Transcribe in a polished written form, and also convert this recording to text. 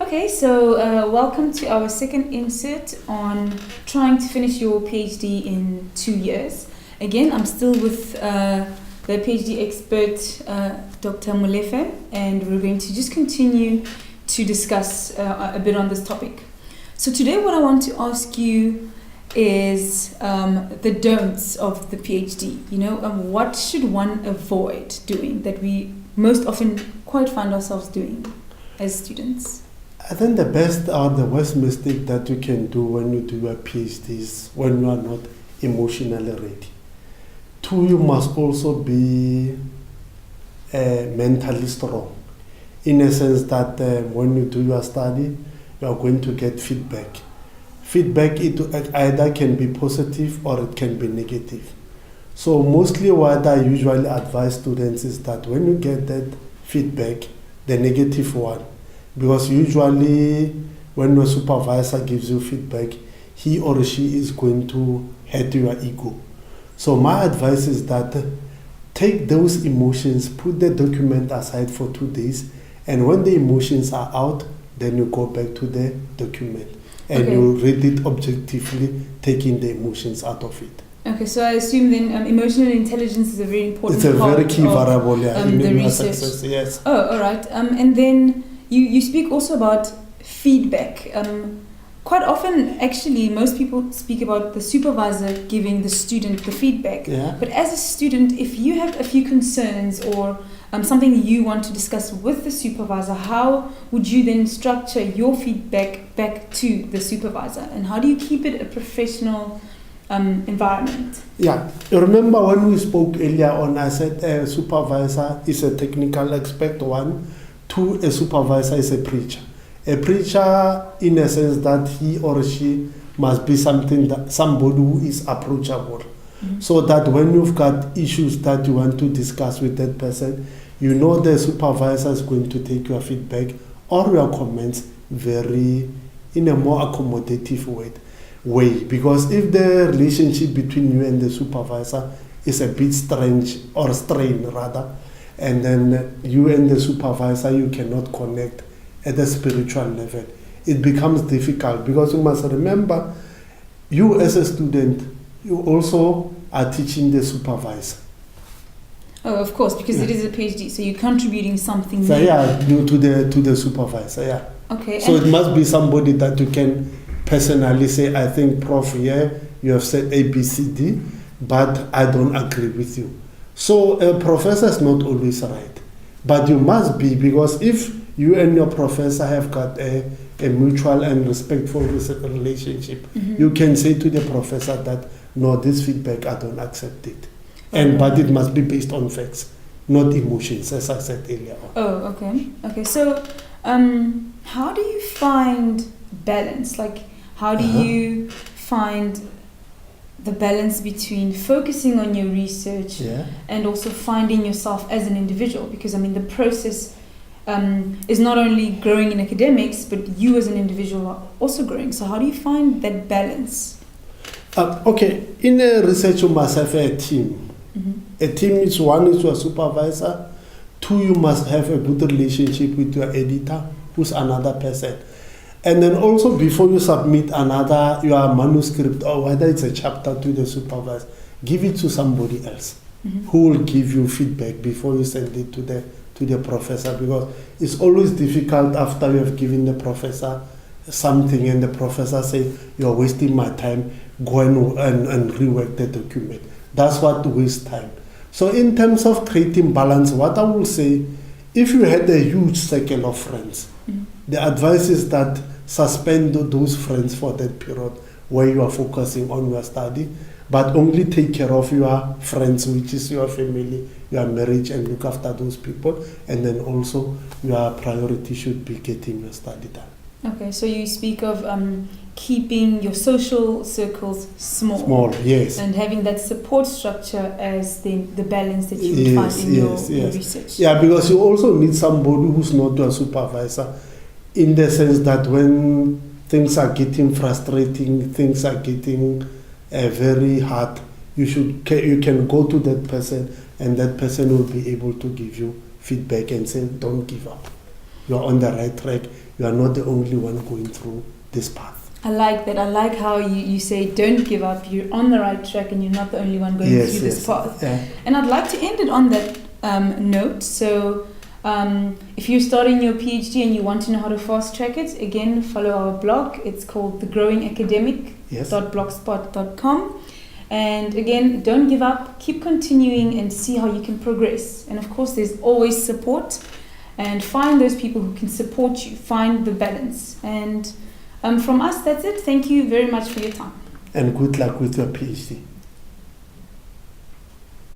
Okay, so welcome to our second insert on trying to finish your PhD in 2 years. Again, I'm still with the PhD expert, Dr. Molefe, and we're going to just continue to discuss a bit on this topic. So today what I want to ask you is the don'ts of the PhD. What should one avoid doing that we most often quite find ourselves doing as students? I think the best or the worst mistake that you can do when you do a PhD is when you are not emotionally ready. Two, you must also be mentally strong, in a sense that when you do your study, you are going to get feedback. Feedback, it either can be positive or it can be negative. So mostly what I usually advise students is that when you get that feedback, the negative one, because usually when your supervisor gives you feedback, he or she is going to hurt your ego. So my advice is that take those emotions, put the document aside for 2 days, and when the emotions are out, then you go back to the document and you read it objectively, taking the emotions out of it. Okay, so I assume then emotional intelligence is a very important part. It's a very key variable in the your research. success, yes. Oh, all right. And then you speak also about feedback. Quite often, actually, most people speak about the supervisor giving the student the feedback. Yeah. But as a student, if you have a few concerns or something you want to discuss with the supervisor, how would you then structure your feedback back to the supervisor? And how do you keep it a professional environment? Yeah, you remember when we spoke earlier on, I said a supervisor is a technical expert, one. Two, a supervisor is a preacher. A preacher, in a sense that he or she must be somebody who is approachable. Mm-hmm. So that when you've got issues that you want to discuss with that person, you know the supervisor is going to take your feedback or your comments in a more accommodative way. Because if the relationship between you and the supervisor is a bit strange or strained rather, and then you and the supervisor, you cannot connect at the spiritual level, it becomes difficult, because you must remember, you as a student, you also are teaching the supervisor. Oh, of course, because it is a PhD, so you're contributing something so, to the supervisor, yeah. Okay. So it must be somebody that you can personally say, I think, Prof, here you have said A, B, C, D, but I don't agree with you. So a professor is not always right, but you must be, because if you and your professor have got a mutual and respectful relationship, mm-hmm. you can say to the professor that, no, this feedback, I don't accept it. But it must be based on facts, not emotions, as I said earlier on. Oh, okay. Okay, so how do you find balance? Like, how do you find the balance between focusing on your research and also finding yourself as an individual? Because, the process is not only growing in academics, but you as an individual are also growing. So how do you find that balance? Okay, in a research you must have a team. Mm-hmm. A team is, one is your supervisor, two, you must have a good relationship with your editor, who's another person. And then also before you submit your manuscript, or whether it's a chapter to the supervisor, give it to somebody else who will give you feedback before you send it to the professor, because it's always difficult after you have given the professor something and the professor says, you're wasting my time, go and rework the document. That's what wastes time. So in terms of creating balance, what I will say, if you had a huge circle of friends, the advice is that suspend those friends for that period where you are focusing on your study, but only take care of your friends, which is your family, your marriage, and look after those people. And then also your priority should be getting your study done. Okay, so you speak of keeping your social circles small. Small, yes. And having that support structure as the balance that you would find in your research. Yeah, because you also need somebody who's not your supervisor, in the sense that when things are getting frustrating, things are getting very hard, you can go to that person, and that person will be able to give you feedback and say, don't give up. you are on the right track. You are not the only one going through this path. I like that. I like how you say don't give up. You're on the right track and you're not the only one going through this path. Yeah. And I'd like to end it on that note. So if you're starting your PhD and you want to know how to fast track it, again, follow our blog. It's called thegrowingacademic.blogspot.com. And again, don't give up. Keep continuing and see how you can progress. And of course, there's always support. And find those people who can support you. Find the balance. And from us, that's it. Thank you very much for your time. And good luck with your PhD.